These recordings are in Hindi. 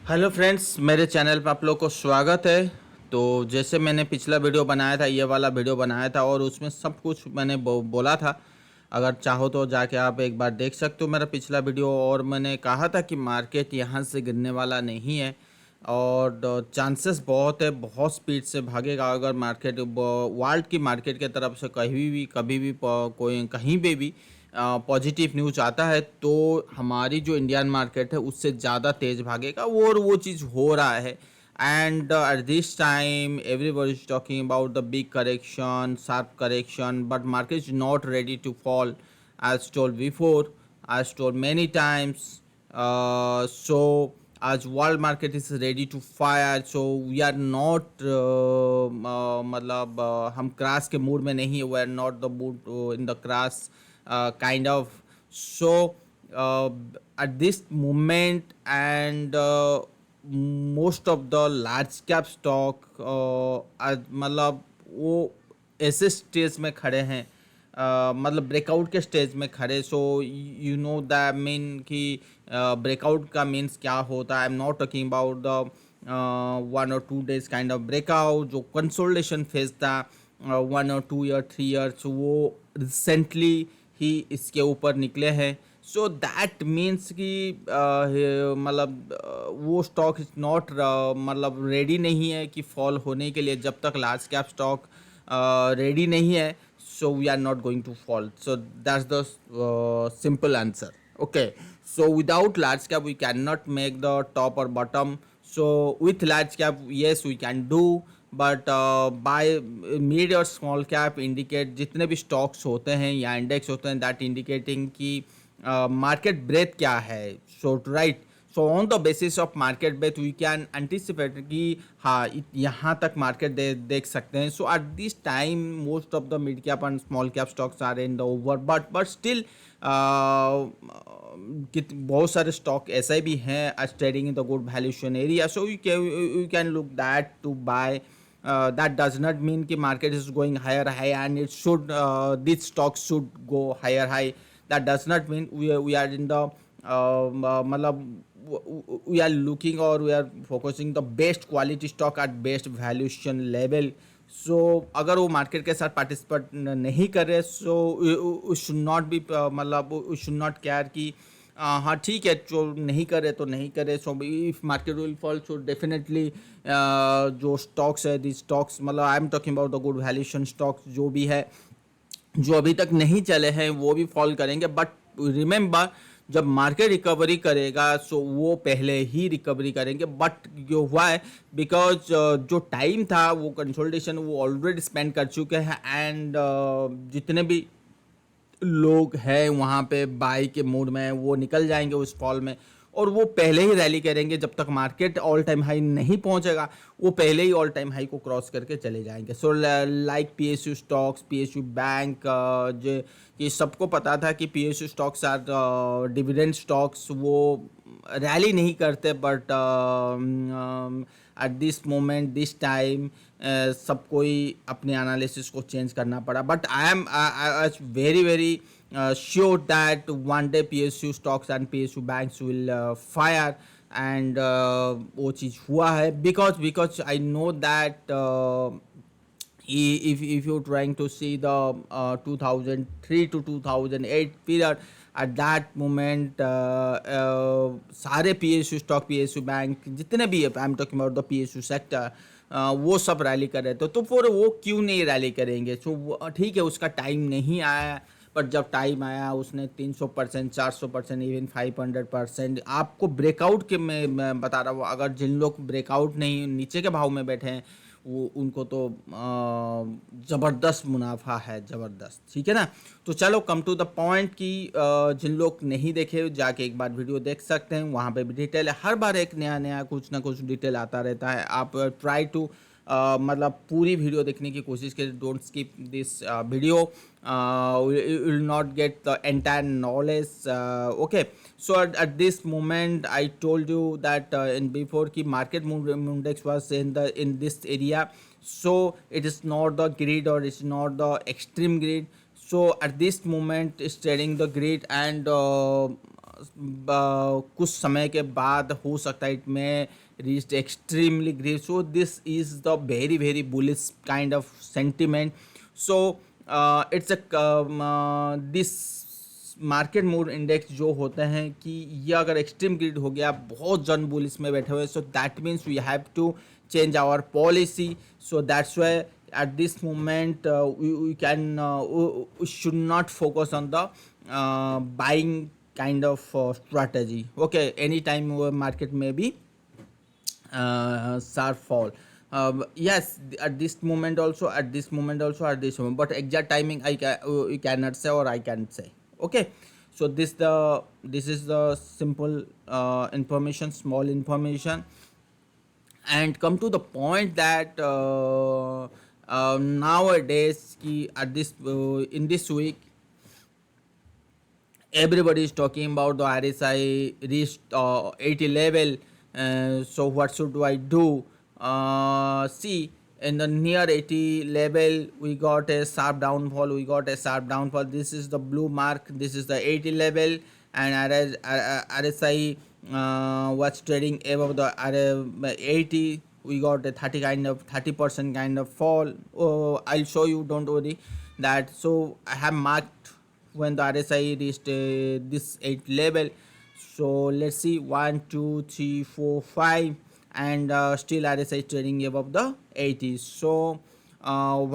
हेलो फ्रेंड्स, मेरे चैनल पर आप लोग को स्वागत है। तो जैसे मैंने पिछला वीडियो बनाया था, ये वाला वीडियो बनाया था और उसमें सब कुछ मैंने बोला था। अगर चाहो तो जाके आप एक बार देख सकते हो मेरा पिछला वीडियो। और मैंने कहा था कि मार्केट यहाँ से गिरने वाला नहीं है और चांसेस बहुत है, बहुत स्पीड से भागेगा। अगर मार्केट वर्ल्ड की मार्केट के तरफ से कभी भी कोई कहीं पे भी पॉजिटिव न्यूज आता है तो हमारी जो इंडियन मार्केट है उससे ज़्यादा तेज भागेगा, और वो चीज़ हो रहा है। And eight this time everybody is talking about the big correction, sharp correction, but market is not ready to fall, as told before, as told many times. So as world market is ready to fire, so we are not मतलब हम क्रैश के मूड में नहीं, we are not the mood in the crash kind of. So uh, at this moment, and most of the large cap stock मतलब वो ऐसे स्टेज में खड़े हैं, मतलब ब्रेकआउट के स्टेज में खड़े। So you know the mean कि ब्रेकआउट का मीन्स क्या होता है। आई am not talking about the 1 or 2 days kind of breakout जो कंसोलिडेशन फेज था 1 or 2 year 3 years, वो रिसेंटली ही इसके ऊपर निकले हैं। सो दैट मीन्स कि मतलब वो स्टॉक इज नॉट मतलब रेडी नहीं है कि फॉल होने के लिए। जब तक लार्ज कैप स्टॉक रेडी नहीं है, so we are not going to fall. So that's the simple answer. Okay, so without large cap we cannot make the top or bottom. So with large cap, yes, we can do, but by mid और small cap indicate जितने भी stocks होते हैं या index होते हैं, that indicating कि market breadth क्या है. So right, so on the basis of market breadth we can anticipate कि हाँ यहाँ तक मार्केट देख सकते हैं. So at this time most of the mid cap and small cap stocks are in the over, but still बहुत सारे स्टॉक ऐसे भी हैं trading in the good valuation area. So you can look that to buy. That does not mean कि market is going higher high and it should this stock should go higher high. That does not mean we are in the मतलब we are looking or we are focusing the best quality stock at best valuation level. सो अगर वो मार्केट के साथ पार्टिसिपेट नहीं कर रहे, सो शुड नॉट बी मतलब शुड नॉट केयर कि हाँ ठीक है जो नहीं करे तो नहीं करे. So if market will fall, so definitely जो स्टॉक्स है दी स्टॉक्स मतलब I am talking about the good valuation stocks जो भी है जो अभी तक नहीं चले हैं वो भी फॉल करेंगे. बट रिमेंबर, जब मार्केट रिकवरी करेगा सो वो पहले ही रिकवरी करेंगे. बट जो हुआ है बिकॉज जो टाइम था वो कंसोलिडेशन वो ऑलरेडी स्पेंड कर चुके हैं. एंड जितने भी लोग हैं वहाँ पे बाई के मूड में वो निकल जाएंगे उस फॉल में, और वो पहले ही रैली करेंगे. जब तक मार्केट ऑल टाइम हाई नहीं पहुंचेगा वो पहले ही ऑल टाइम हाई को क्रॉस करके चले जाएंगे. So like PSU stocks, PSU bank, जो ये सबको पता था कि PSU stocks are dividend stocks, वो रैली नहीं करते. But at this moment this time सब कोई अपने एनालिसिस को चेंज करना पड़ा. But I am very very sure that one day PSU stocks and PSU banks will fire. And वो चीज़ हुआ है because I know that if you're trying to see the 2003 to 2008 period, at that moment सारे PSU स्टॉक, PSU बैंक जितने भी है, I am talking about the PSU sector, वो सब रैली कर रहे थे. तो फिर वो क्यों नहीं रैली करेंगे. सो ठीक है उसका टाइम नहीं आया, बट जब टाइम आया उसने 300%, 400%, इवन 500%. आपको ब्रेकआउट के मैं बता रहा हूँ, अगर जिन लोग ब्रेकआउट नहीं नीचे के भाव में बैठे हैं वो उनको तो ज़बरदस्त मुनाफा है, ज़बरदस्त. ठीक है ना. तो चलो कम टू द पॉइंट कि जिन लोग नहीं देखे जाके एक बार वीडियो देख सकते हैं, वहाँ पे भी डिटेल है. हर बार एक नया नया कुछ ना कुछ डिटेल आता रहता है. आप ट्राई टू मतलब पूरी वीडियो देखने की कोशिश करें. Don't skip this video, will not get the entire knowledge. Okay, so at this moment I told you that in before ki market index was in this area. So it is not the grid or it's not the extreme grid. So at this moment it's trading the grid, and कुछ समय के बाद हो सकता है it may reach extremely greed. So this is the very very bullish kind of sentiment. So it's this market mood index जो होते हैं कि ये अगर एक्सट्रीम ग्रिड हो गया, बहुत जन बुलिस में बैठे हुए, so that means we have to change our policy. So that's why at this moment we should not focus on the buying kind of strategy. Okay, anytime market may be sharp fall. Yes, at this moment also, at this moment also, at this moment, but exact timing we cannot say, or I can say. Okay, so this is the simple information, small information. And come to the point that nowadays ki at this in this week everybody is talking about the RSI reached 80 level. So what should I do? See, in the near 80 level we got a sharp downfall, we got a sharp downfall. This is the blue mark, this is the 80 level, and RSI was trading above the 80. We got a 30% kind of fall. I'll show you, don't worry that. So I have marked when the RSI reached this 8 level. So let's see, 1 2 3 4 5, and still RSI trading above the 80. So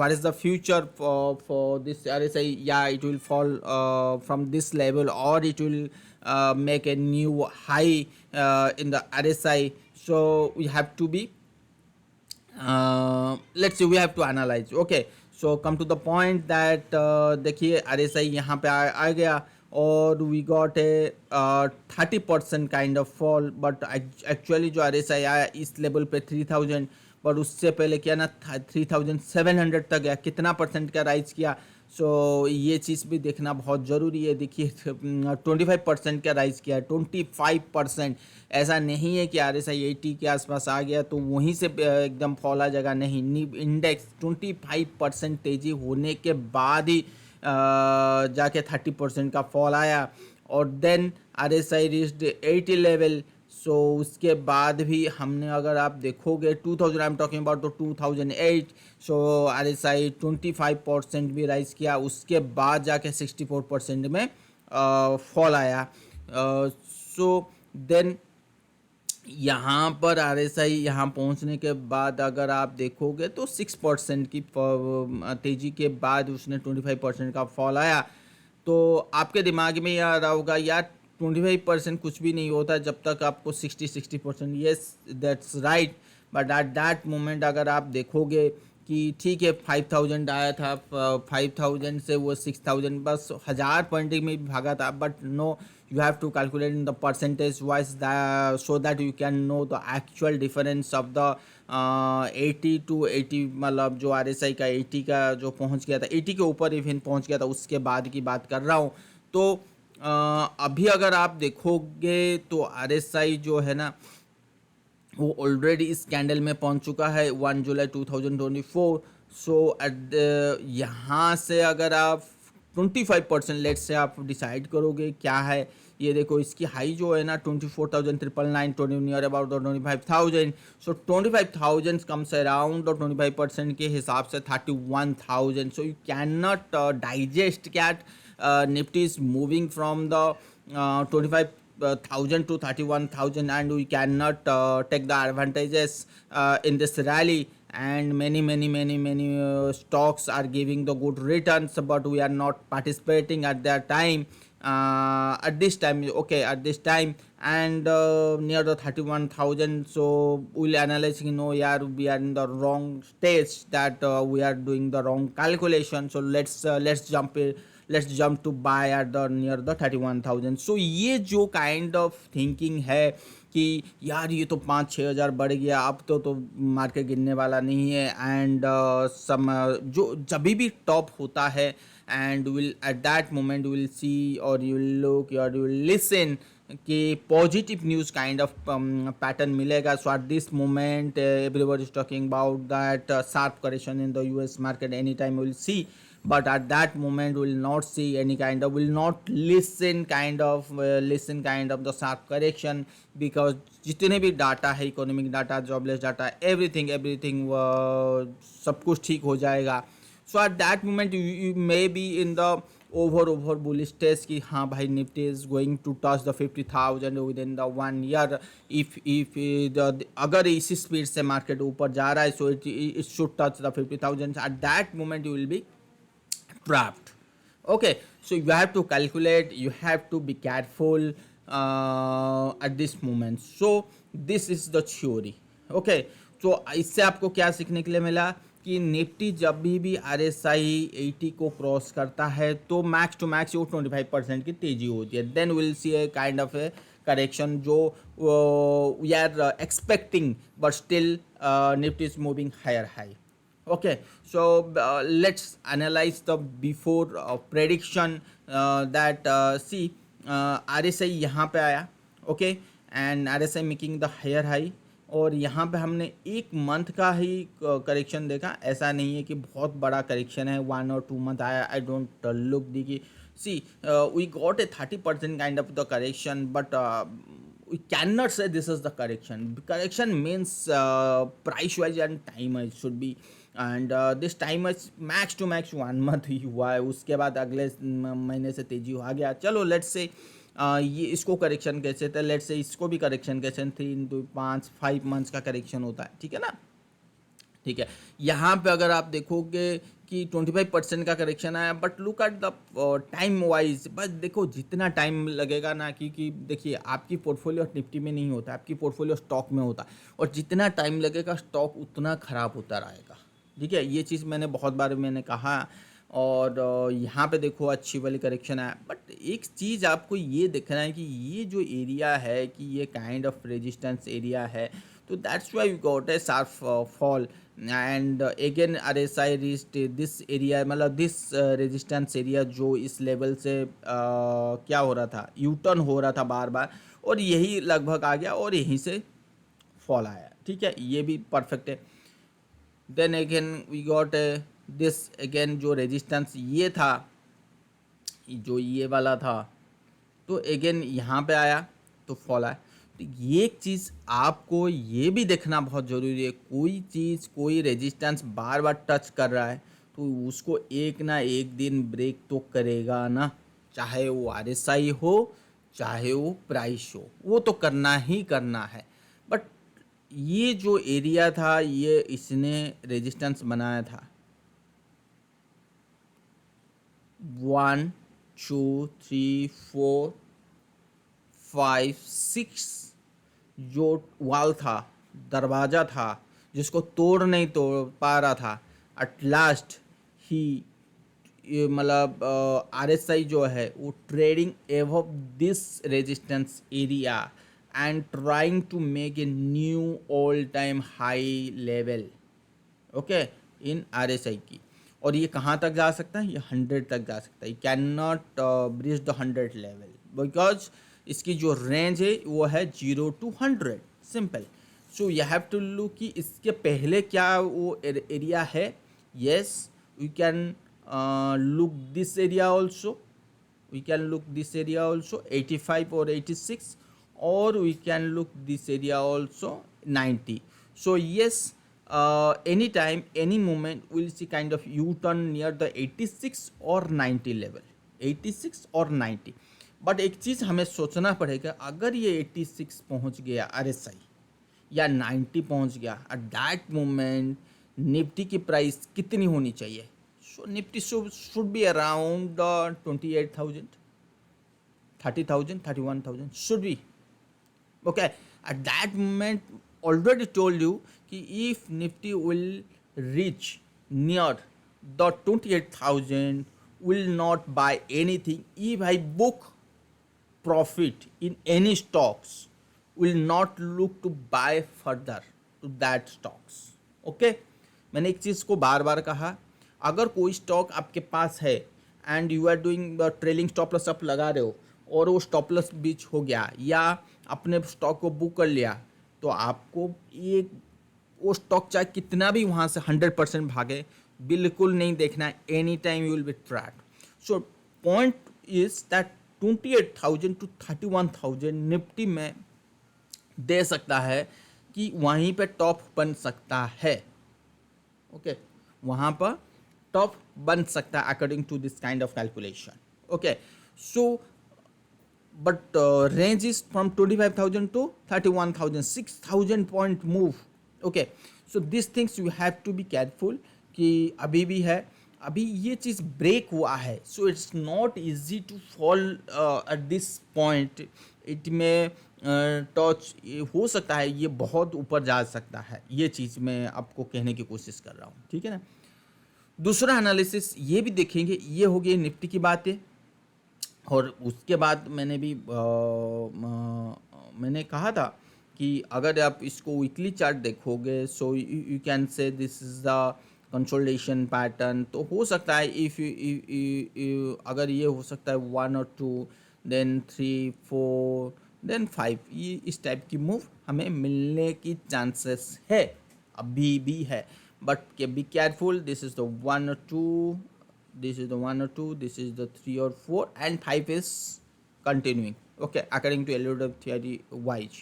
what is the future for this RSI? Yeah, it will fall from this level, or it will make a new high in the RSI. So we have to be let's see, we have to analyze. Okay, so come to the point that देखिए RSI यहाँ पे आ गया, और we got a 30% kind of fall. but actually जो RSI आया इस लेवल पे 3000, पर उससे पहले क्या ना 3700 तक गया, कितना परसेंट का राइज किया. सो ये चीज़ भी देखना बहुत ज़रूरी है. देखिए 25% का राइज किया है, 25%. ऐसा नहीं है कि RSI 80 के आसपास आ गया तो वहीं से एकदम फॉल आ जाएगा, नहीं. इंडेक्स 25% तेज़ी होने के बाद ही जाके 30% का फॉल आया, और देन RSI रीच्ड 80 लेवल. सो उसके बाद भी हमने, अगर आप देखोगे 2000, आई एम टॉकिंग अबाउट तो 2008. सो RSI 25% भी राइज किया, उसके बाद जाके 64% में फॉल आया. सो देन यहाँ पर RSI यहाँ पहुँचने के बाद अगर आप देखोगे तो 6% की तेज़ी के बाद उसने 25% का फॉल आया. तो आपके दिमाग में यार रहा होगा, यार 25% कुछ भी नहीं होता जब तक आपको 60%. Yes, that's right. But at that moment अगर आप देखोगे कि ठीक है 5000 आया था, 5000 से वो 6000, बस 1000 पॉइंट में भी भागा था. But no, you have to calculate in the percentage wise, that so that you can know the actual difference of the 80 to 80. मतलब जो RSI का 80 का जो पहुंच गया था, 80 के ऊपर इवन पहुंच गया था, उसके बाद की बात कर रहा हूं. तो अभी अगर आप देखोगे तो RSI जो है ना वो ऑलरेडी इस कैंडल में पहुंच चुका है 1 जुलाई 2024. सो यहाँ से अगर आप 25% लेट से आप डिसाइड करोगे क्या है, ये देखो इसकी हाई जो है ना 24,999, near about 25,000. So 25,000 comes around 25% के हिसाब से 31,000. So you can not digest cat Nifty is moving from the 25,000 to 31,000, and we cannot take the advantages in this rally. And many stocks are giving the good returns, but we are not participating at that time, at this time. Okay, at this time, and near the 31,000. So we'll analyze, yeah, we are in the wrong stage, that we are doing the wrong calculation. So let's jump to buy at the near the 31,000. So ये जो kind of thinking है कि यार ये तो 5-6 हज़ार बढ़ गया, अब तो मार्केट गिरने वाला नहीं है. एंड सम जो जब भी टॉप होता है, and will at that moment will see, और यू विल लुक, और यू विल लिसन कि positive news kind of pattern मिलेगा. So at this moment everybody is talking about that sharp correction in the US market. Any time will see but at that moment will not see any kind of, will not listen kind of the sharp correction, because जितने भी डाटा है, economic data, jobless data, everything सब कुछ ठीक हो जाएगा. So at that moment you may be in the over bullish test कि हाँ भाई Nifty is going to touch the 50,000 within the 1 year. If अगर इसी स्पीड से मार्केट ऊपर जा रहा है, so it should touch the 50,000. At that moment you will be trapped. Okay, so you have to calculate, you have to be careful at this moment. So this is the theory. Okay, so इससे आपको क्या सीखने के लिए मिला कि निफ्टी जब भी RSI 80 को क्रॉस करता है तो मैक्स टू मैक्स वो 25% की तेजी होती है. Then will see a kind of a correction जो we are expecting, but still Nifty is moving higher high. Okay, so let's analyze the before prediction that see RSI यहाँ पे आया. Okay, and RSI making the higher high, और यहाँ पे हमने एक मंथ का ही करेक्शन देखा. ऐसा नहीं है कि बहुत बड़ा करेक्शन है, 1 or 2 मंथ आया. आई डोंट लुक दी कि see we got a 30% kind of the correction, but we cannot say this is the correction. Correction means price wise and time wise should be, and this time max to max 1 month ही हुआ है. उसके बाद अगले महीने से तेजी आ गया. चलो लेट्स से ये इसको करेक्शन कैसे थे, लेट्स से इसको भी करेक्शन कैसे 3 to 5 मंथ्स का करेक्शन होता है. ठीक है ना, ठीक है. यहाँ पे अगर आप देखोगे कि 25% का करेक्शन आया, but look at the time wise. बस देखो जितना टाइम लगेगा ना, क्योंकि देखिए आपकी पोर्टफोलियो निफ्टी में नहीं होता, आपकी पोर्टफोलियो स्टॉक में होता, और जितना टाइम लगेगा स्टॉक उतना ख़राब होता रहेगा. ठीक है, ये चीज़ मैंने बहुत बार मैंने कहा. और यहाँ पे देखो अच्छी वाली करेक्शन है, बट एक चीज़ आपको ये देखना है कि ये जो एरिया है कि ये काइंड ऑफ रेजिस्टेंस एरिया है, तो that's why we got a sharp fall. And again RSI reached this area, मतलब दिस रेजिस्टेंस एरिया जो इस लेवल से क्या हो रहा था, यू टर्न हो रहा था बार बार, और यही लगभग आ गया और यहीं से फॉल आया. ठीक है, ये भी परफेक्ट है. Then again we got this again जो रेजिस्टेंस ये था, जो ये वाला था, तो अगेन यहाँ पे आया तो फॉल आया. तो ये एक चीज़ आपको ये भी देखना बहुत ज़रूरी है. कोई चीज़, कोई रेजिस्टेंस बार बार टच कर रहा है तो उसको एक ना एक दिन ब्रेक तो करेगा ना, चाहे वो RSI हो चाहे वो प्राइस हो, वो तो करना ही करना है. बट ये जो एरिया था, ये इसने रेजिस्टेंस बनाया था 1 2 3 4 5 6, जो वाल था, दरवाज़ा था, जिसको तोड़ नहीं तोड़ पा रहा था. एट लास्ट ही मतलब RSI जो है वो trading above this resistance area and trying to make a new all time high level. Okay, इन RSI की. और ये कहाँ तक जा सकता है, ये 100 तक जा सकता है. ये can not breach the 100 level, because इसकी जो रेंज है वो है 0 to 100. Simple. So you have to look कि इसके पहले क्या वो एरिया है. Yes, we can look this area also, we can look this area also 85 or 86, or we can look this area also 90. So yes, anytime, any moment we'll see kind of U-turn near the 86 or 90 level, 86 or 90. But एक चीज़ हमें सोचना पड़ेगा, अगर ये 86 पहुंच गया RSI या 90 पहुंच गया, एट दैट मोमेंट निफ्टी की प्राइस कितनी होनी चाहिए. So Nifty should be around 28,000, 30,000, 31,000 should be. Okay, at that moment already told you कि if Nifty will reach near the 28,000, will not buy anything. If I book profit in any stocks, will not look to buy further to that stocks. Okay, मैंने एक चीज़ को बार बार कहा, अगर कोई स्टॉक आपके पास है and you are doing trailing stop loss आप लगा रहे हो और वो स्टॉप लॉस बीच हो गया या अपने स्टॉक को बुक कर लिया, तो आपको एक वो स्टॉक चाहे कितना भी वहाँ से 100% भागे बिल्कुल नहीं देखना है, any time you will B trapped. So point is that 28,000 to 31,000 Nifty में दे सकता है कि वहीं पे टॉप बन सकता है. ओके, वहाँ पर टॉप बन सकता है according to this kind of calculation. Okay, so but range is from 25,000 to 31,000, 6,000 point move. Okay, so these things you have to be careful कि अभी भी है, अभी ये चीज़ ब्रेक हुआ है. So it's not easy to fall at this point. It may touch हो सकता है, ये बहुत ऊपर जा सकता है. ये चीज़ मैं आपको कहने की कोशिश कर रहा हूँ, ठीक है ना. दूसरा एनालिसिस ये भी देखेंगे, ये हो गई निफ्टी की बातें. और उसके बाद मैंने भी मैंने कहा था कि अगर आप इसको वीकली चार्ट देखोगे, सो you can say this is the consolidation pattern. तो हो सकता है इफ़ यू अगर ये हो सकता है 1 और 2, देन 3, 4, देन 5, ये इस टाइप की मूव हमें मिलने की चांसेस है, अभी भी है. But be careful, this is the 1 और 2, this is the 1 or 2, this is the 3 or 4, and 5 is continuing. Okay, according to Elliott theory wise.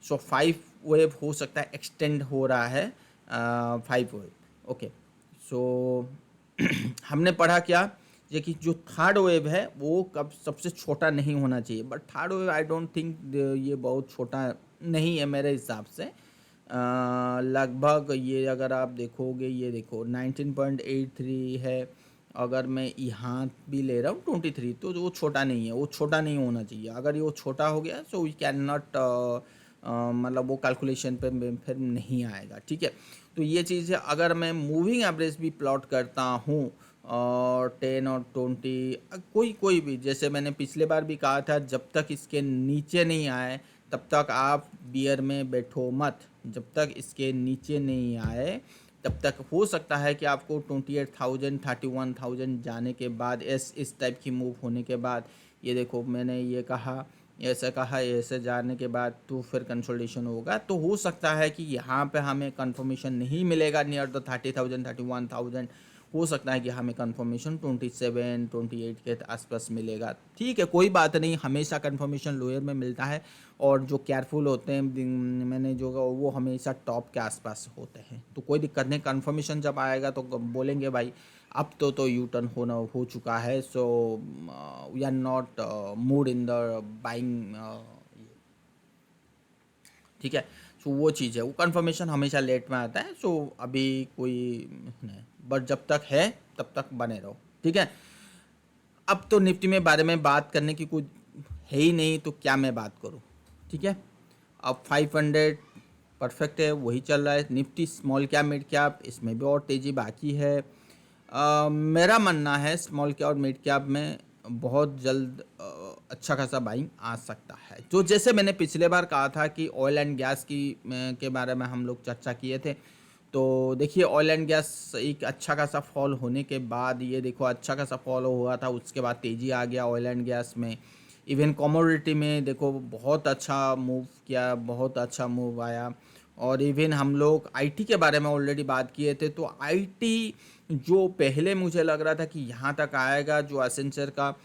So 5 wave हो सकता है extend हो रहा है 5 wave. Okay, so हमने पढ़ा क्या, ये कि जो थर्ड वेव है वो कब सबसे छोटा नहीं होना चाहिए. But third wave I don't think ये बहुत छोटा नहीं है मेरे हिसाब से. लगभग ये अगर आप देखोगे, ये देखो 19.83 है. अगर मैं यहाँ भी ले रहा हूँ 23, तो वो छोटा नहीं है, वो छोटा नहीं होना चाहिए. अगर ये वो छोटा हो गया सो वी कैन नॉट, मतलब वो कैलकुलेशन पे फिर नहीं आएगा, ठीक है. तो ये चीज़ है. अगर मैं मूविंग एवरेज भी प्लॉट करता हूँ और 10 और 20, कोई भी, जैसे मैंने पिछले बार भी कहा था, जब तक इसके नीचे नहीं आए तब तक आप बियर में बैठो मत. जब तक इसके नीचे नहीं आए तब तक हो सकता है कि आपको 28,000 31,000 जाने के बाद, इस टाइप की मूव होने के बाद, ये देखो मैंने ये कहा, ऐसे जाने के बाद तो फिर कंसोलिडेशन होगा. तो हो सकता है कि यहाँ पे हमें कंफर्मेशन नहीं मिलेगा नियर द 30,000 31,000. हो सकता है कि हमें कंफर्मेशन 27 28 के आसपास मिलेगा. ठीक है, कोई बात नहीं, हमेशा कंफर्मेशन लोअर में मिलता है. और जो केयरफुल होते हैं मैंने जो वो हमेशा टॉप के आसपास होते हैं. तो कोई दिक्कत नहीं, कंफर्मेशन जब आएगा तो बोलेंगे भाई अब तो यू टर्न हो चुका है. So we are not mood in the buying, ठीक है. सो वो चीज़ है, वो कंफर्मेशन हमेशा लेट में आता है. सो अभी कोई नहीं, बट जब तक है तब तक बने रहो, ठीक है. अब तो निफ्टी में बारे में बात करने की कुछ है ही नहीं, तो क्या मैं बात करूं, ठीक है. अब 500 परफेक्ट है, वही चल रहा है. Nifty small cap mid cap, इसमें भी और तेज़ी बाकी है. मेरा मानना है स्मॉल कैप और मिड कैप में बहुत जल्द अच्छा खासा बाइंग आ सकता है. तो जैसे मैंने पिछले बार कहा था कि ऑयल एंड गैस की के बारे में हम लोग चर्चा किए थे. तो देखिए ऑयल एंड गैस एक अच्छा खासा फॉल होने के बाद, ये देखो अच्छा खासा फॉल हुआ था, उसके बाद तेज़ी आ गया ऑयल एंड गैस में. इवन कमोडिटी में देखो बहुत अच्छा मूव किया, बहुत अच्छा मूव आया. और इवन हम लोग आईटी के बारे में ऑलरेडी बात किए थे. तो आईटी जो पहले मुझे लग रहा था कि यहाँ तक आएगा, जो एसेंचर का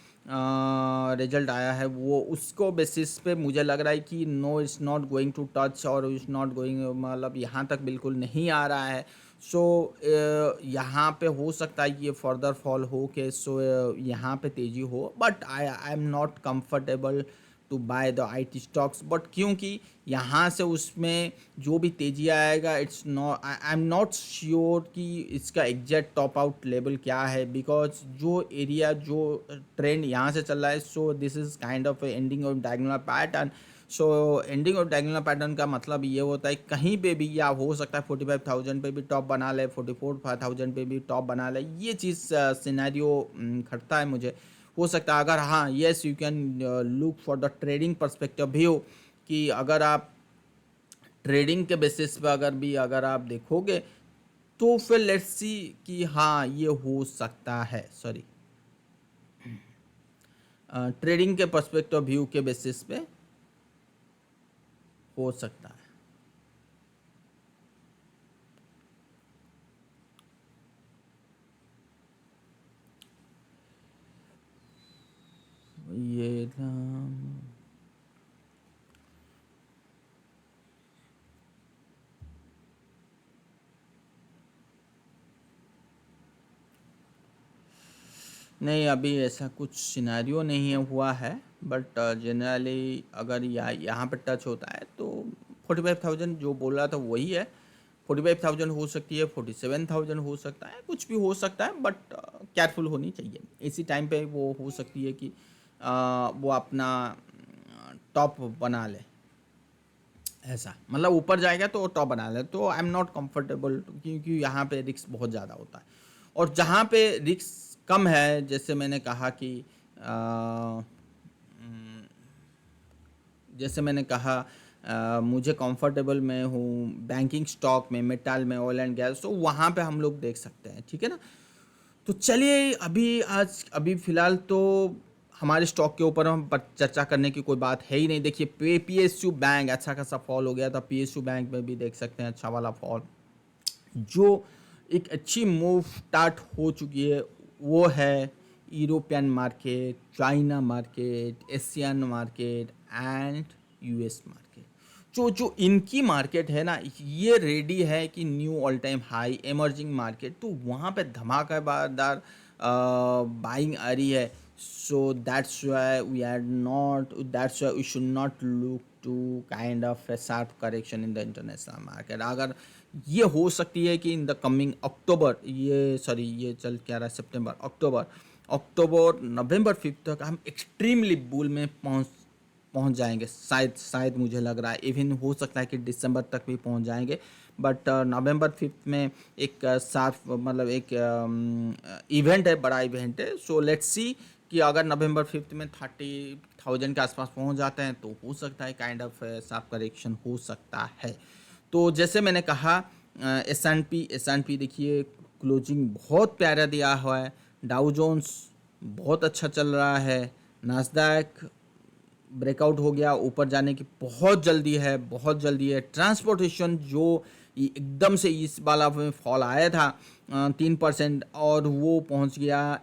रिजल्ट आया है वो, उसको बेसिस पे मुझे लग रहा है कि no it's not going to touch, और इट्स नॉट गोइंग, मतलब यहाँ तक बिल्कुल नहीं आ रहा है. सो यहाँ पे हो सकता है कि ये फर्दर फॉल हो के, सो यहाँ पे तेज़ी हो. But I am not comfortable to buy the IT stocks. But क्योंकि यहाँ से उसमें जो भी तेज़ी आएगा, it's not, I am not sure कि इसका एग्जैक्ट टॉप आउट लेवल क्या है. बिकॉज जो एरिया, जो ट्रेंड यहाँ से चल रहा है, so this is kind of ending of diagonal pattern. So ending of diagonal pattern का मतलब ये होता है कहीं पे भी, या हो सकता है 45,000 पे भी टॉप बना ले, 44,000 पे भी टॉप बना ले. ये चीज़ सिनेरियो खटता है मुझे. हो सकता है, अगर हाँ, yes you can look for the trading perspective भी हो, कि अगर आप ट्रेडिंग के बेसिस पे अगर आप देखोगे तो फिर लेट्स सी कि हाँ ये हो सकता है. सॉरी, ट्रेडिंग के पर्सपेक्टिव व्यू के बेसिस पे हो सकता है. नहीं, अभी ऐसा कुछ सिनेरियो नहीं है हुआ है, बट जनरली अगर यहाँ पे टच होता है तो 45,000 जो बोल रहा था वही है। 45,000 हो सकती है, 47,000 हो सकता है, कुछ भी हो सकता है, बट केयरफुल होनी चाहिए। इसी टाइम पे वो हो सकती है कि वो अपना टॉप बना ले, ऐसा मतलब ऊपर जाएगा तो टॉप बना ले। तो आई एम नॉट कंफर्टेबल, क्योंकि यहाँ पे रिस्क बहुत ज़्यादा होता है। और जहाँ पे रिस्क कम है, जैसे मैंने कहा कि अ, जैसे मैंने कहा मुझे कंफर्टेबल मैं हूँ बैंकिंग स्टॉक में, मेटल में, ऑयल एंड गैस, तो वहाँ पे हम लोग देख सकते हैं, ठीक है ना। तो चलिए अभी फ़िलहाल तो हमारे स्टॉक के ऊपर हम पर चर्चा करने की कोई बात है ही नहीं। देखिए पीएसयू बैंक अच्छा खासा फॉल हो गया था, पीएसयू बैंक में भी देख सकते हैं अच्छा वाला फॉल। जो एक अच्छी मूव स्टार्ट हो चुकी है वो है European market, China market, Asian market and US market. जो जो इनकी मार्केट है ना, ये रेडी है कि new all time high emerging market, तो वहाँ पे धमाकेदार बाइंग आ रही है। So that's why we should not look to kind of a sharp correction in the international market. अगर ये हो सकती है कि इन द कमिंग अक्टूबर, ये चल क्या रहा है, सितंबर, अक्टूबर नवंबर 5 तक हम एक्सट्रीमली बुल में पहुंच जाएंगे। शायद मुझे लग रहा है इवन हो सकता है कि दिसंबर तक भी पहुंच जाएंगे। बट नवंबर 5 में एक साफ मतलब एक इवेंट है, बड़ा इवेंट है। सो लेट्स सी कि अगर नवंबर 5 में 30,000 के आसपास पहुंच जाते हैं तो हो सकता है काइंड ऑफ साफ करेक्शन हो सकता है। तो जैसे मैंने कहा एस एंड पी देखिए क्लोजिंग बहुत प्यारा दिया हुआ है। डाउ जोन्स बहुत अच्छा चल रहा है। नास्डैक ब्रेकआउट हो गया, ऊपर जाने की बहुत जल्दी है, बहुत जल्दी है। ट्रांसपोर्टेशन जो एकदम से इस वाला में फॉल आया था 3%, और वो पहुंच गया,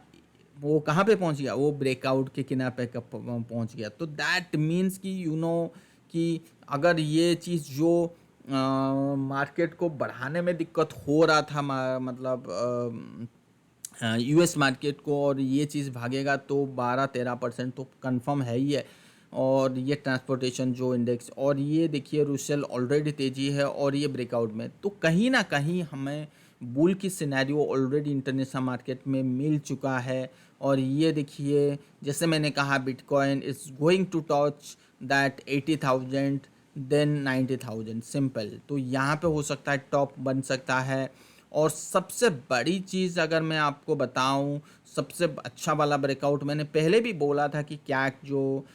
वो कहाँ पे पहुंच गया, वो ब्रेकआउट के किनारे पे पहुंच गया। तो दैट मीन्स कि कि अगर ये चीज़ जो मार्केट को बढ़ाने में दिक्कत हो रहा था, मतलब यूएस मार्केट को, और ये चीज़ भागेगा तो 12-13% तो कंफर्म है ही है। और ये ट्रांसपोर्टेशन जो इंडेक्स, और ये देखिए रुसेल ऑलरेडी तेज़ी है और ये ब्रेकआउट में, तो कहीं ना कहीं हमें बुल की सिनेरियो ऑलरेडी इंटरनेशनल मार्केट में मिल चुका है। और ये देखिए जैसे मैंने कहा Bitcoin is going to touch that 80,000 then 90,000 simple. तो यहाँ पे हो सकता है टॉप बन सकता है। और सबसे बड़ी चीज़ अगर मैं आपको बताऊं, सबसे अच्छा वाला ब्रेकआउट मैंने पहले भी बोला था कि कैक जो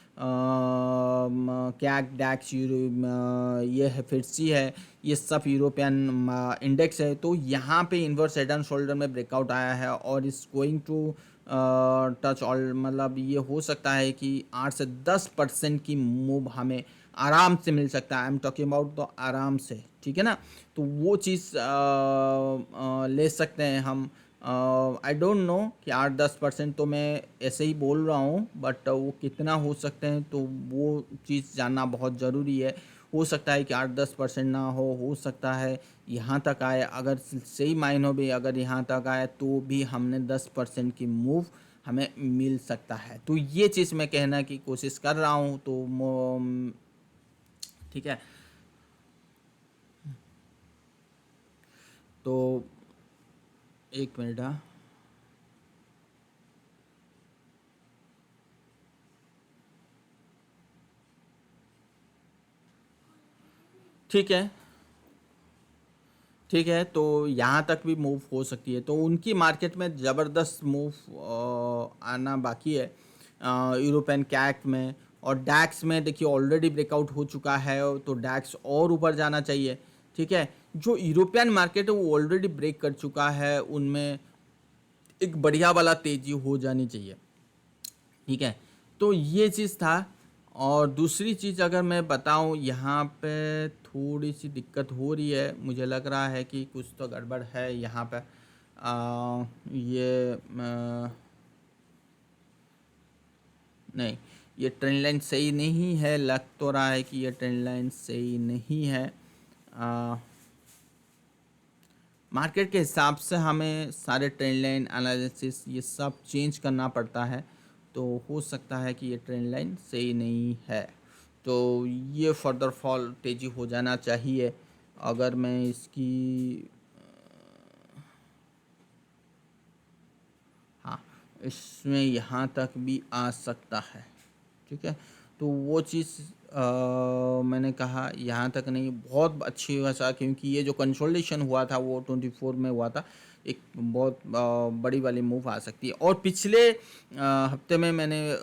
कैक डैक्स यूरो ये है फिटसी है, ये सब यूरोपियन इंडेक्स है। तो यहाँ पे इन्वर्स हेड एंड शोल्डर में ब्रेकआउट आया है और इस गोइंग टू टच ऑल, मतलब ये हो सकता है कि 8 से 10% की मूव हमें आराम से मिल सकता है। आई एम टॉकिंग अबाउट तो आराम से, ठीक है ना। तो वो चीज़ ले सकते हैं हम। आई डोंट नो कि 8-10% तो मैं ऐसे ही बोल रहा हूँ, बट वो कितना हो सकते हैं तो वो चीज़ जानना बहुत ज़रूरी है। हो सकता है कि 8-10% ना हो सकता है यहाँ तक आए। अगर सही मायनों में अगर यहाँ तक आए तो भी हमने 10% की मूव हमें मिल सकता है। तो ये चीज़ मैं कहना की कोशिश कर रहा हूँ। तो ठीक है। तो एक मिनट, हाँ। ठीक है, ठीक है। तो यहाँ तक भी मूव हो सकती है, तो उनकी मार्केट में ज़बरदस्त मूव आना बाकी है यूरोपियन कैक में। और डैक्स में देखिए ऑलरेडी ब्रेकआउट हो चुका है, तो डैक्स और ऊपर जाना चाहिए, ठीक है। जो यूरोपियन मार्केट है वो ऑलरेडी ब्रेक कर चुका है, उनमें एक बढ़िया वाला तेज़ी हो जानी चाहिए, ठीक है। तो ये चीज़ था। और दूसरी चीज़ अगर मैं बताऊं, यहाँ पे थोड़ी सी दिक्कत हो रही है, मुझे लग रहा है कि कुछ तो गड़बड़ है यहाँ पे। ये नहीं, ये ट्रेंड लाइन सही नहीं है, लग तो रहा है कि ये ट्रेंड लाइन सही नहीं है। आ, मार्केट के हिसाब से हमें सारे ट्रेंड लाइन एनालिसिस ये सब चेंज करना पड़ता है। तो हो सकता है कि ये ट्रेंड लाइन सही नहीं है, तो ये फर्दर फॉल तेज़ी हो जाना चाहिए। अगर मैं इसकी हाँ, इसमें यहाँ तक भी आ सकता है, ठीक है। तो वो चीज़ मैंने कहा यहाँ तक नहीं, बहुत अच्छी वैसा, क्योंकि ये जो कंसोलिडेशन हुआ था वो 24 में हुआ था, एक बहुत बड़ी वाली मूव आ सकती है। और पिछले हफ्ते में मैंने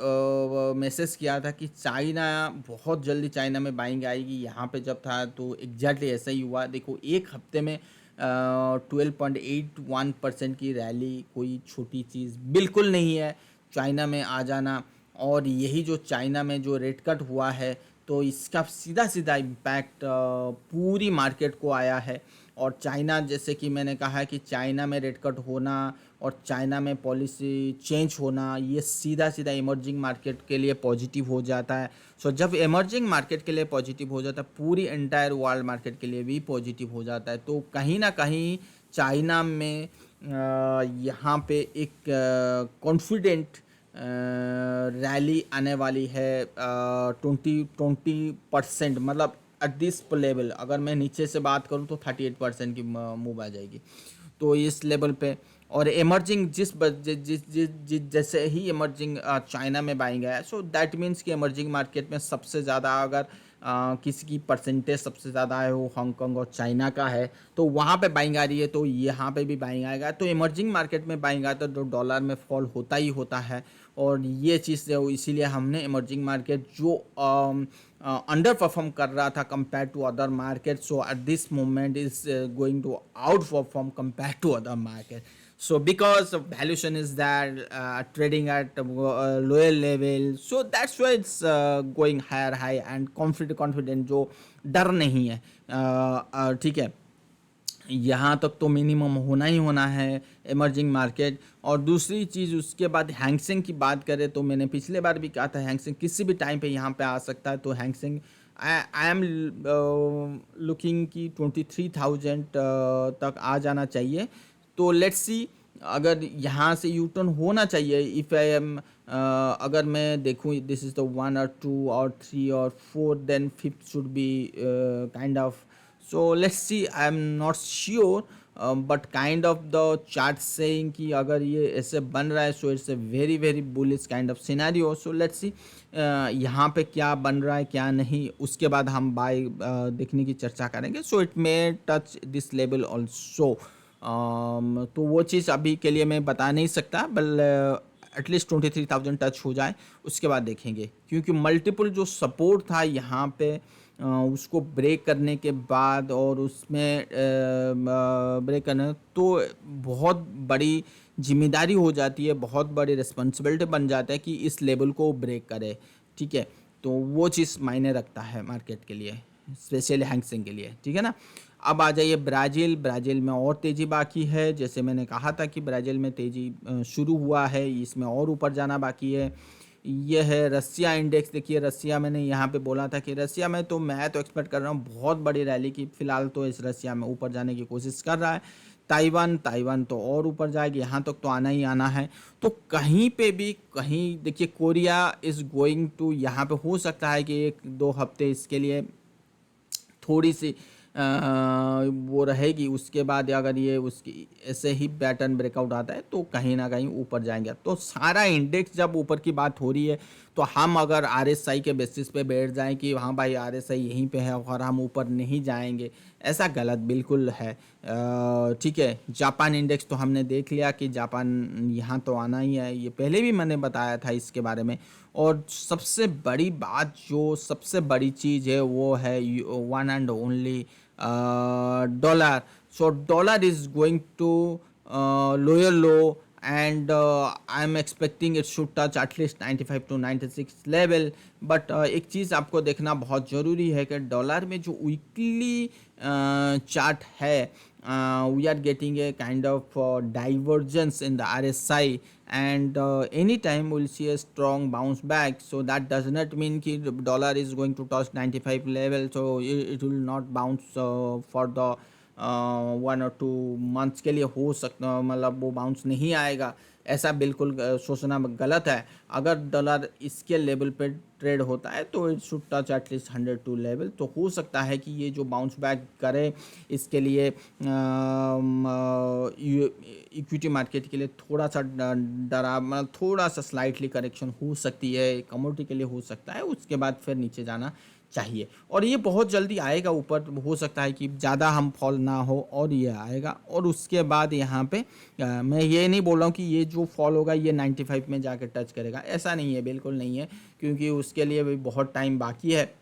मैसेज किया था कि चाइना बहुत जल्दी चाइना में बाइंग आएगी, यहाँ पे जब था तो एग्जैक्टली ऐसा ही हुआ। देखो एक हफ्ते में 12.81% की रैली कोई छोटी चीज़ बिल्कुल नहीं है चाइना में आ जाना। और यही जो चाइना में जो रेट कट हुआ है, तो इसका सीधा सीधा इम्पैक्ट पूरी मार्केट को आया है। और चाइना, जैसे कि मैंने कहा कि चाइना में रेट कट होना और चाइना में पॉलिसी चेंज होना, ये सीधा सीधा इमर्जिंग मार्केट के लिए पॉजिटिव हो जाता है। सो जब इमर्जिंग मार्केट के लिए पॉजिटिव हो जाता है, पूरी एंटायर वर्ल्ड मार्केट के लिए भी पॉजिटिव हो जाता है। तो कहीं ना कहीं चाइना में यहाँ पे एक कॉन्फिडेंट रैली आने वाली है। 20% मतलब एट दिस लेवल, अगर मैं नीचे से बात करूं तो 38% की मूव आ जाएगी, तो इस लेवल पे। और इमर्जिंग जिस जैसे ही इमर्जिंग चाइना में बाइंग आया, सो दैट मीन्स कि इमर्जिंग मार्केट में सबसे ज़्यादा अगर किसी की परसेंटेज सबसे ज़्यादा है वो हांगकांग और चाइना का है, तो वहाँ पे बाइंग आ रही है, तो यहाँ पे भी बाइंग आएगा। तो इमर्जिंग मार्केट में बाइंग आता है तो डॉलर में फॉल होता ही होता है। और ये चीज़ इसीलिए हमने इमर्जिंग मार्केट जो अंडर परफॉर्म कर रहा था compare to other market, so at this moment is going to outperform compare to other market. So because of valuation is there, trading at lower level, so that's why it's going higher high and confident जो डर नहीं है, ठीक है। यहाँ तक तो मिनिमम होना ही होना है इमर्जिंग मार्केट। और दूसरी चीज़ उसके बाद हैंगसेंग की बात करें तो मैंने पिछले बार भी कहा था हैंगसेंग किसी भी टाइम पे यहाँ पे आ सकता है। तो हैंगसेंग आई एम लुकिंग कि 23,000 तक आ जाना चाहिए। तो लेट्स सी, अगर यहाँ से यू टर्न होना चाहिए। इफ़ आई एम अगर मैं देखूँ दिस इज़ द 1 और 2 और 3 और 4, then fifth should be kind of. So let's see, I'm not sure, but kind of the chart saying कि अगर ये ऐसे बन रहा है, so it's a very very bullish kind of scenario. So let's see यहाँ पे क्या बन रहा है क्या नहीं, उसके बाद हम बाय देखने की चर्चा करेंगे। So it may touch this level also. तो वो चीज़ अभी के लिए मैं बता नहीं सकता, बल एटलीस्ट 23,000 टच हो जाए उसके बाद देखेंगे, क्योंकि मल्टीपल जो सपोर्ट था यहाँ पे उसको ब्रेक करने के बाद और उसमें ब्रेक करना तो बहुत बड़ी जिम्मेदारी हो जाती है, बहुत बड़ी रिस्पॉन्सिबिलिटी बन जाता है कि इस लेवल को ब्रेक करे, ठीक है। तो वो चीज़ मायने रखता है मार्केट के लिए, स्पेशली हैंगसेंग के लिए, ठीक है ना। अब आ जाइए ब्राज़ील। ब्राज़ील में और तेज़ी बाकी है, जैसे मैंने कहा था कि ब्राज़ील में तेज़ी शुरू हुआ है, इसमें और ऊपर जाना बाकी है। ये है रसिया इंडेक्स। देखिए रसिया, मैंने यहाँ पे बोला था कि रसिया में तो मैं तो एक्सपेक्ट कर रहा हूँ बहुत बड़ी रैली की, फ़िलहाल तो इस रसिया में ऊपर जाने की कोशिश कर रहा है। ताइवान तो और ऊपर जाएगी, यहाँ तक तो आना ही आना है। तो कहीं पे भी कहीं देखिए कोरिया इज़ गोइंग टू, यहाँ पे हो सकता है कि 1-2 हफ्ते इसके लिए थोड़ी सी वो रहेगी। उसके बाद अगर ये उसकी ऐसे ही पैटर्न ब्रेकआउट आता है तो कहीं ना कहीं ऊपर जाएंगे। तो सारा इंडेक्स जब ऊपर की बात हो रही है तो हम अगर आरएसआई के बेसिस पे बैठ जाएं कि हाँ भाई आरएसआई यहीं पे है और हम ऊपर नहीं जाएंगे, ऐसा गलत बिल्कुल है। ठीक है, जापान इंडेक्स तो हमने देख लिया कि जापान यहाँ तो आना ही है, ये पहले भी मैंने बताया था इसके बारे में। और सबसे बड़ी बात, जो सबसे बड़ी चीज़ है वो है one and only dollar. So dollar is going to lower low, and I'm expecting it should touch at least 95 to 96 level. But एक चीज़ आपको देखना बहुत ज़रूरी है कि डॉलर में जो वीकली चार्ट है, we are getting a kind of divergence in the RSI, and anytime we'll see a strong bounce back. So that does not mean कि dollar is going to touch 95 level, so it will not bounce for the 1 और 2 मंथ्स के लिए हो सकता, मतलब वो बाउंस नहीं आएगा, ऐसा बिल्कुल सोचना गलत है। अगर डॉलर इसके लेवल पे ट्रेड होता है तो it should touch at least 102 level, तो हो सकता है कि ये जो बाउंस बैक करे इसके लिए इक्विटी मार्केट के लिए थोड़ा सा डरा, मतलब थोड़ा सा स्लाइटली करेक्शन हो सकती है, कमोडिटी के लिए हो सकता है, उसके बाद फिर नीचे जाना चाहिए। और ये बहुत जल्दी आएगा ऊपर, हो सकता है कि ज़्यादा हम फॉल ना हो और ये आएगा, और उसके बाद यहाँ पे मैं ये नहीं बोल रहा हूँ कि ये जो फॉल होगा ये 95 में जाकर टच करेगा, ऐसा नहीं है, बिल्कुल नहीं है, क्योंकि उसके लिए भी बहुत टाइम बाकी है।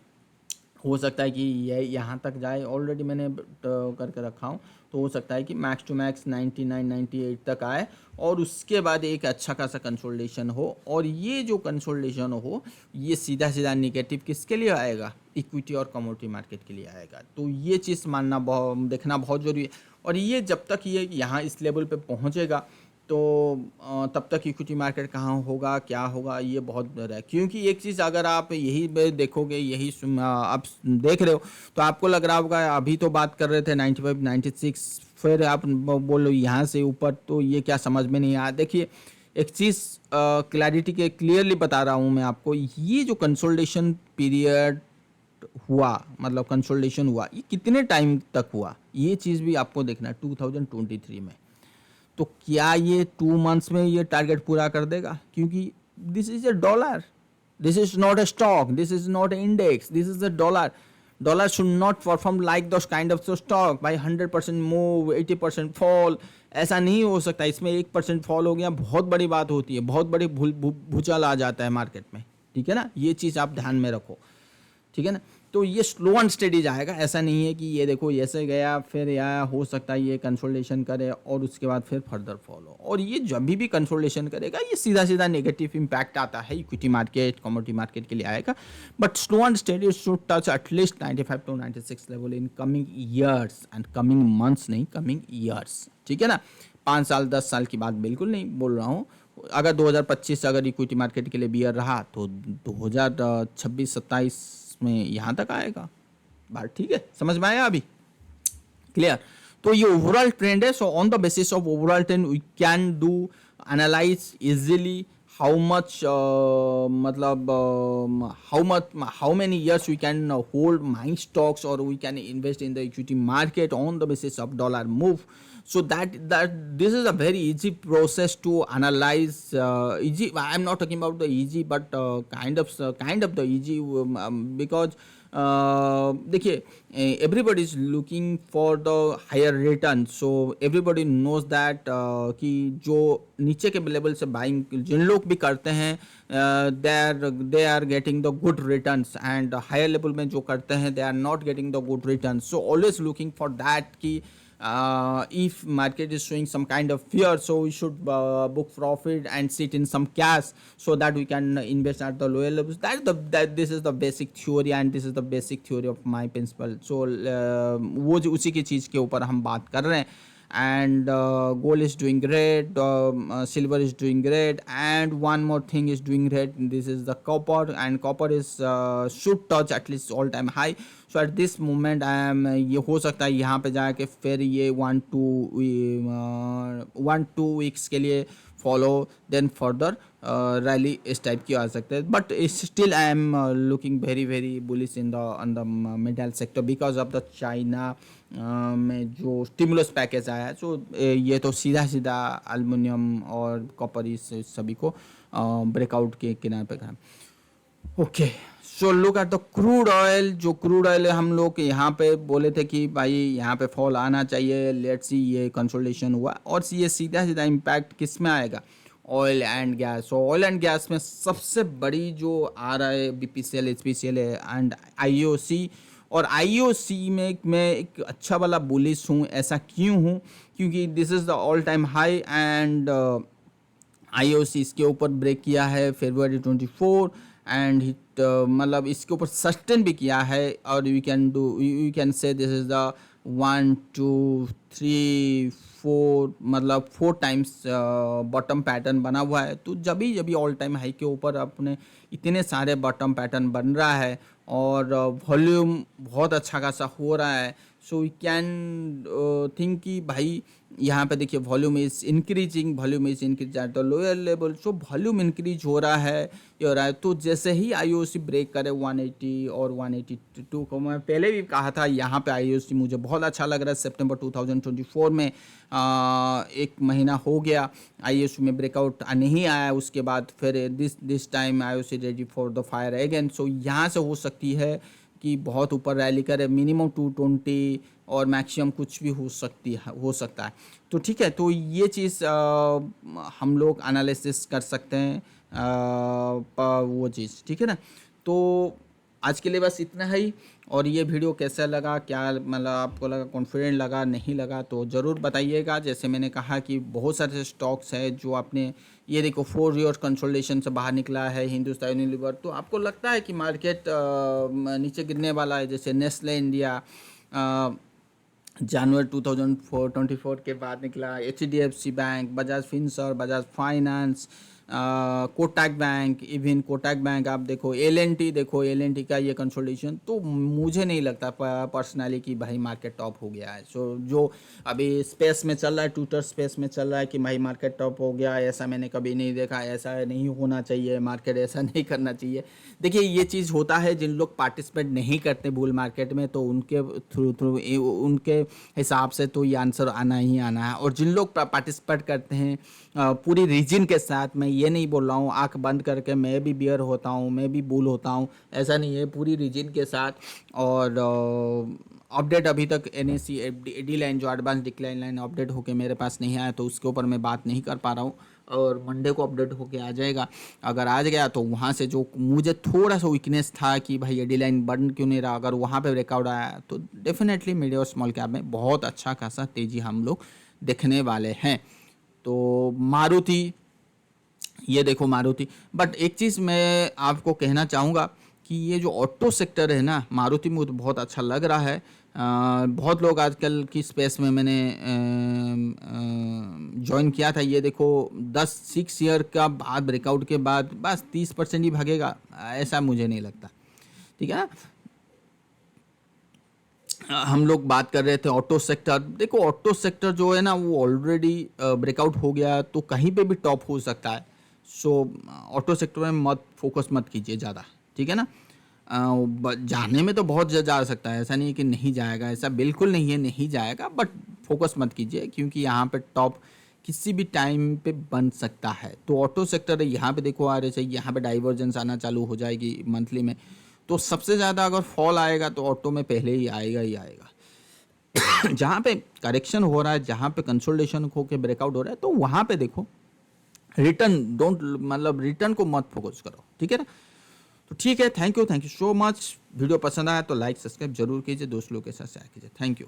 हो सकता है कि ये यहाँ तक जाए, ऑलरेडी मैंने करके रखा हूँ, तो हो सकता है कि मैक्स टू मैक्स 99 98 तक आए, और उसके बाद एक अच्छा खासा कंसोलिडेशन हो, और ये जो कंसोलिडेशन हो ये सीधा सीधा निगेटिव किसके लिए आएगा, इक्विटी और कमोडिटी मार्केट के लिए आएगा। तो ये चीज़ मानना देखना बहुत ज़रूरी है। और ये जब तक ये यहाँ इस लेवल पे पहुँचेगा तो तब तक इक्विटी मार्केट कहाँ होगा, क्या होगा, ये बहुत डर है। क्योंकि एक चीज़ अगर आप यही देखोगे, यही आप देख रहे हो, तो आपको लग रहा होगा अभी तो बात कर रहे थे 95 96, फिर आप बोलो यहाँ से ऊपर, तो ये क्या समझ में नहीं आया। देखिए एक चीज़ क्लैरिटी के क्लियरली बता रहा हूँ मैं आपको, ये जो कंसोलिडेशन पीरियड हुआ, मतलब कंसोलिडेशन हुआ, ये कितने टाइम तक हुआ, ये चीज़ भी आपको देखना है 2023 में। तो क्या ये 2 मंथ्स में ये टारगेट पूरा कर देगा, क्योंकि this is a dollar, this is not a stock, this is not a index, this is a dollar. Dollar should not perform like those kind of stock by 100% move 80% fall, ऐसा नहीं हो सकता। इसमें 1% फॉल हो गया बहुत बड़ी बात होती है, बहुत बड़ी भूचाल आ जाता है मार्केट में, ठीक है ना, ये चीज़ आप ध्यान में रखो, ठीक है ना। तो ये स्लो एंड स्टेडी जाएगा, ऐसा नहीं है कि ये देखो ऐसे गया फिर या हो सकता है ये कंसोलिडेशन करे और उसके बाद फिर फर्दर फॉलो, और ये जब भी कंसोलिडेशन करेगा ये सीधा सीधा नेगेटिव इम्पैक्ट आता है, इक्विटी मार्केट कमोडिटी मार्केट के लिए आएगा। But slow and steady should touch at least 95 to 96 level in coming years and coming months, नहीं कमिंग ईयर्स, ठीक है ना। 5 साल 10 साल की बात बिल्कुल नहीं बोल रहा हूँ। अगर 2025 अगर इक्विटी मार्केट के लिए बियर रहा तो 2026-27 में यहाँ तक आएगा। बात ठीक है, समझ में आया अभी, क्लियर। तो ये ओवरऑल ट्रेंड है। So on the basis of overall trend we can do analyse easily how much, मतलब how many years we can hold my stocks, or we can invest in the equity market on the basis of dollar move. So that this is a very easy process to analyze, easy, I'm not talking about the easy, but kind of the easy, because देखिए everybody is looking for the higher return, so everybody knows that कि जो नीचे के लेवल से बाइंग जिन लोग भी करते हैं they are getting the good returns, and higher level में जो करते हैं they are not getting the good returns. So always looking for that कि if market is showing some kind of fear, so we should book profit and sit in some cash so that we can invest at the lower levels. This is the basic theory, and this is the basic theory of my principle. So वो जो उसी की चीज़ के ऊपर हम बात कर रहे हैं, and gold is doing great, silver is doing great, and one more thing is doing great, this is the copper, and copper is should touch at least all time high. So at this moment I am, ये हो सकता है यहाँ पे जाके फिर ये 1-2 वीक्स के लिए फॉलो, देन फर्दर रैली इस टाइप की आ सकते हैं। But still I am looking very very bullish in the on the metal sector because of the China में जो स्टिमुलस पैकेज आया है। सो ये तो सीधा सीधा एल्युमिनियम और कॉपर इस सभी को ब्रेकआउट के किनारे पे करा। Okay, so look at the crude oil. जो क्रूड ऑयल हम लोग यहाँ पे बोले थे कि भाई यहाँ पे फॉल आना चाहिए, लेट्स सी ये कंसोलिडेशन हुआ, और ये सीधा सीधा इम्पैक्ट किस में आएगा, oil and gas. So oil and gas में सबसे बड़ी जो आ रहा है BPCL, HPCL एंड IOC। और IOC में मैं एक अच्छा वाला बुलिश हूँ। ऐसा क्यों हूँ, क्योंकि this is the all time high, and IOC इसके ऊपर ब्रेक किया है February 24, एंड मतलब इसके ऊपर सस्टेन भी किया है, और you can say this is the 1 2 3 4, मतलब 4 टाइम्स बॉटम पैटर्न बना हुआ है। तो जब भी ऑल टाइम हाई के ऊपर अपने इतने सारे बॉटम पैटर्न बन रहा है और वॉल्यूम बहुत अच्छा खासा हो रहा है, सो वी कैन थिंक कि भाई यहाँ पे देखिए volume is increasing, volume is increase at the lower level, so volume increase हो रहा है, ये हो रहा है। तो जैसे ही आईओसी ब्रेक करे 180 और 182 को, मैं पहले भी कहा था यहाँ पे आईओसी मुझे बहुत अच्छा लग रहा है। सितंबर 2024 में एक महीना हो गया आईओसी में ब्रेकआउट नहीं आया, उसके बाद फिर this time IOC ready for the fire again. So यहाँ से हो सकती है कि बहुत ऊपर रैली करे, मिनिमम 220 और मैक्सिमम कुछ भी हो सकता है। तो ठीक है, तो ये चीज़ हम लोग एनालिसिस कर सकते हैं वो चीज़, ठीक है ना। तो आज के लिए बस इतना ही। और ये वीडियो कैसा लगा, क्या मतलब आपको लगा, कॉन्फिडेंट लगा, नहीं लगा, तो ज़रूर बताइएगा। जैसे मैंने कहा कि बहुत सारे स्टॉक्स हैं जो आपने, ये देखो 4 ईयर कंसोलिडेशन से बाहर निकला है हिंदुस्तान यूनिलीवर, तो आपको लगता है कि मार्केट नीचे गिरने वाला है। जैसे नेस्ले इंडिया जनवरी 2024 के बाद निकला, HDFC bank, Bajaj Finserv, Bajaj finance, Kotak bank, even Kotak bank आप देखो, LNT देखो, LNT का ये कंसोलिडेशन, तो मुझे नहीं लगता पर्सनली कि भाई मार्केट टॉप हो गया है। सो जो अभी स्पेस में चल रहा है, ट्विटर स्पेस में चल रहा है कि भाई मार्केट टॉप हो गया, ऐसा मैंने कभी नहीं देखा, ऐसा नहीं होना चाहिए, मार्केट ऐसा नहीं करना चाहिए। देखिए ये चीज़ होता है, जिन लोग पार्टिसिपेट नहीं करते बुल मार्केट में, तो उनके थ्रू उनके हिसाब से तो ये आंसर आना ही आना है। और जिन लोग पार्टिसिपेट करते हैं पूरी रीजन के साथ, मैं ये नहीं बोल रहा हूँ आंख बंद करके मैं भी बियर होता हूँ, मैं भी बुल होता हूँ, ऐसा नहीं है, पूरी रीजन के साथ। और अपडेट अभी तक NSE एडी लाइन जो एडवांस डिक्लाइन लाइन अपडेट होके मेरे पास नहीं आया, तो उसके ऊपर मैं बात नहीं कर पा रहा हूँ। और मंडे को अपडेट होके आ जाएगा। अगर आ गया तो वहाँ से जो मुझे थोड़ा सा वीकनेस था कि भाई एडी लाइन बन क्यों नहीं रहा, अगर वहाँ पे ब्रेकआउट आया तो डेफिनेटली मीडियम और स्मॉल कैप में बहुत अच्छा खासा तेज़ी हम लोग देखने वाले हैं। तो मारुति, ये देखो मारुति। बट एक चीज़ मैं आपको कहना चाहूँगा कि ये जो ऑटो सेक्टर है ना, मारुति मुझे बहुत अच्छा लग रहा है। बहुत लोग आजकल की स्पेस में मैंने ज्वाइन किया था। ये देखो 6 ईयर का बाद ब्रेकआउट के बाद बस 30% ही भागेगा, ऐसा मुझे नहीं लगता, ठीक है ना। हम लोग बात कर रहे थे ऑटो सेक्टर, देखो ऑटो सेक्टर जो है ना वो ऑलरेडी ब्रेकआउट हो गया, तो कहीं पे भी टॉप हो सकता है। सो ऑटो सेक्टर में मत फोकस मत कीजिए ज़्यादा, ठीक है ना। जाने में तो बहुत जा सकता है, ऐसा नहीं है कि नहीं जाएगा, ऐसा बिल्कुल नहीं है, नहीं जाएगा, बट फोकस मत कीजिए क्योंकि यहाँ पे टॉप किसी भी टाइम पे बन सकता है। तो ऑटो सेक्टर यहाँ पे देखो आ रहे चाहिए, यहाँ पे डाइवर्जेंस आना चालू हो जाएगी मंथली में, तो सबसे ज़्यादा अगर फॉल आएगा तो ऑटो में पहले ही आएगा। जहाँ पे करेक्शन हो रहा है, जहाँ पे कंसोलिडेशन हो के ब्रेकआउट हो रहा है, तो वहाँ पे देखो रिटर्न मतलब रिटर्न को मत फोकस करो, ठीक है ना। तो ठीक है, thank you so much. Video पसंद आया तो लाइक सब्सक्राइब जरूर कीजिए, दोस्त लोग के साथ शेयर कीजिए। Thank you.